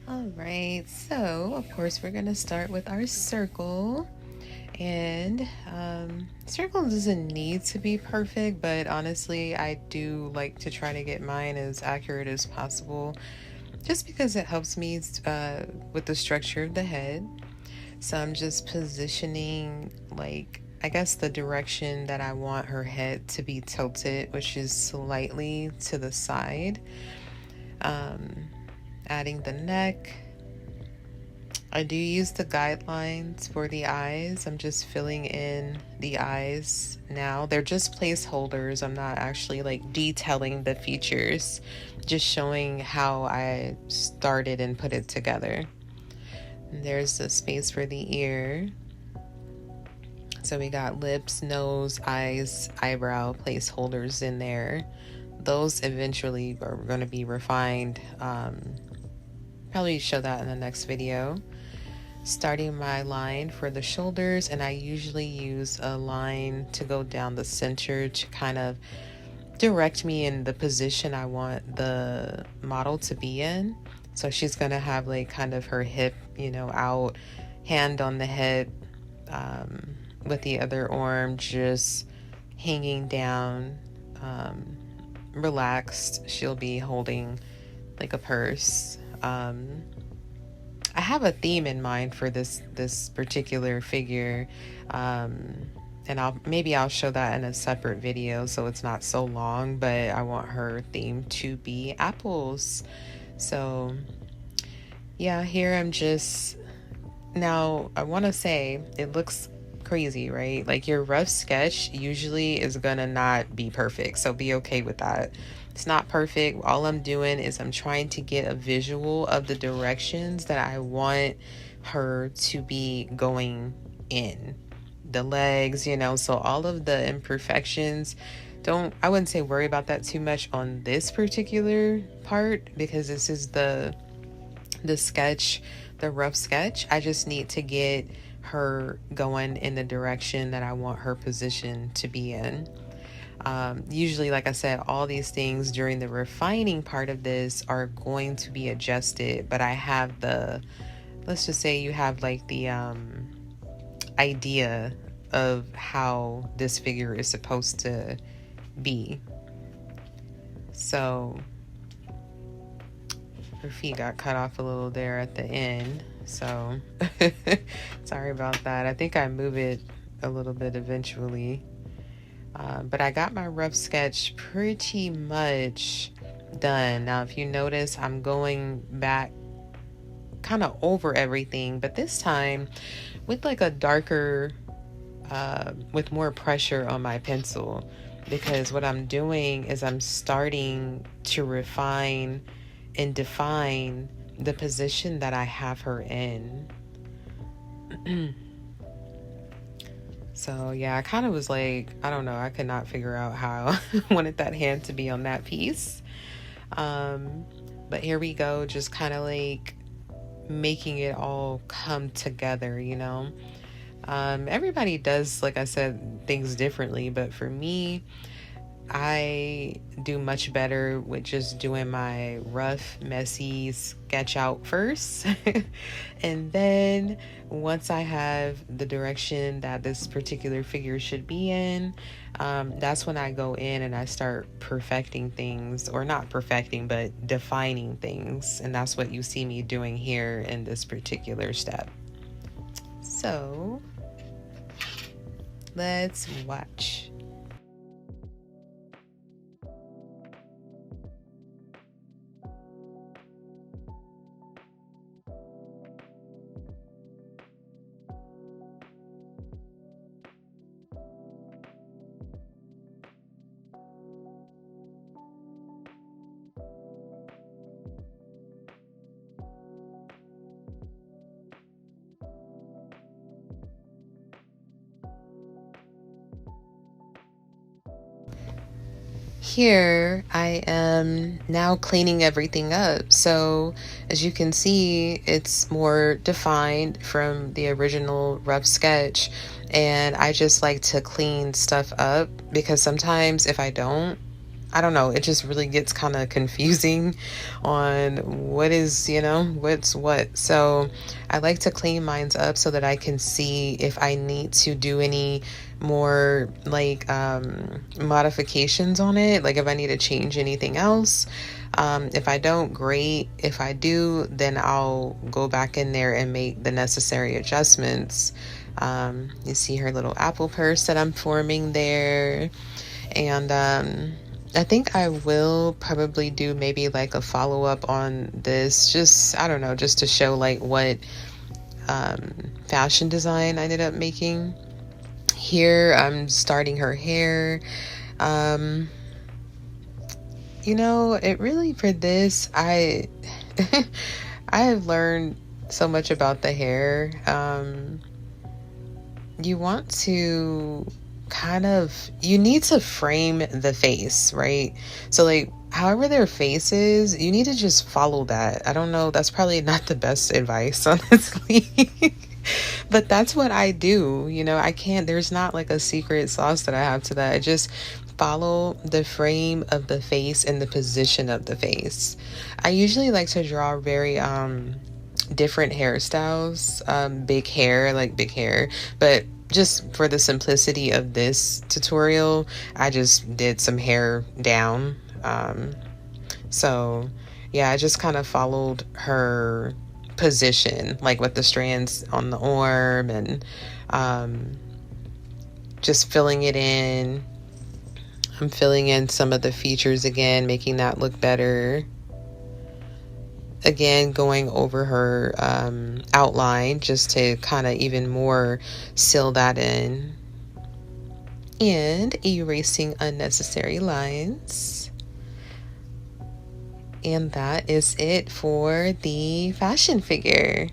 All right, so of course we're gonna start with our circle. And circle doesn't need to be perfect, but honestly, I do like to try to get mine as accurate as possible, just because it helps me with the structure of the head. So I'm just positioning, like, I guess the direction that I want her head to be tilted, which is slightly to the side. Um, Adding the neck. I do use the guidelines for the eyes. I'm just filling in the eyes now. They're just placeholders. I'm not actually like detailing the features, just showing how I started and put it together. And there's the space for the ear. So we got lips, nose, eyes, eyebrow placeholders in there. Those eventually are going to be refined. Probably show that in the next video. Starting my line for the shoulders, and I usually use a line to go down the center to kind of direct me in the position I want the model to be in. So she's gonna have like kind of her hip, out, hand on the head, with the other arm just hanging down, relaxed. She'll be holding like a purse. I have a theme in mind for this particular figure, and I'll show that in a separate video so it's not so long. But I want her theme to be apples. So yeah, here I'm just now. I want to say it looks crazy, right? Like your rough sketch usually is gonna not be perfect, so be okay with that. It's not perfect. All I'm doing is I'm trying to get a visual of the directions that I want her to be going in. The legs, so all of the imperfections, I wouldn't say worry about that too much on this particular part, because this is the sketch, the rough sketch. I just need to get her going in the direction that I want her position to be in. Usually, like I said, all these things during the refining part of this are going to be adjusted, but I have let's just say you have like the idea of how this figure is supposed to be. So her feet got cut off a little there at the end, so sorry about that. I think I move it a little bit eventually. But I got my rough sketch pretty much done. Now, if you notice, I'm going back kind of over everything, but this time with like a darker, with more pressure on my pencil, because what I'm doing is I'm starting to refine and define the position that I have her in. So yeah, I kind of was like, I don't know, I could not figure out how I wanted that hand to be on that piece. But here we go, just kind of like making it all come together, Everybody does, like I said, things differently, but for me, I do much better with just doing my rough, messy sketch out first. And then once I have the direction that this particular figure should be in, that's when I go in and I start perfecting things, or not perfecting, but defining things. And that's what you see me doing here in this particular step. So let's watch. Here I am now cleaning everything up. So as you can see, it's more defined from the original rough sketch. And I just like to clean stuff up, because sometimes if I don't, I don't know, it just really gets kind of confusing on what is, what's what. So I like to clean mines up so that I can see if I need to do any more like modifications on it, like if I need to change anything else. If I don't, great. If I do, then I'll go back in there and make the necessary adjustments. You see her little apple purse that I'm forming there. And I think I will probably do maybe like a follow-up on this, just, I don't know, just to show like what fashion design I ended up making. Here I'm starting her hair. It really, for this, I I have learned so much about the hair. You want to you need to frame the face, right? So like however their face is, you need to just follow that. I don't know, that's probably not the best advice, honestly. But that's what I do. I can't, there's not like a secret sauce that I have to that. I just follow the frame of the face and the position of the face. I usually like to draw very different hairstyles, big hair, but just for the simplicity of this tutorial, I just did some hair down. So yeah, I just kind of followed her position, like with the strands on the arm, and just filling it in. I'm filling in some of the features again, making that look better. Again, going over her outline just to kind of even more seal that in. And erasing unnecessary lines. And that is it for the fashion figure.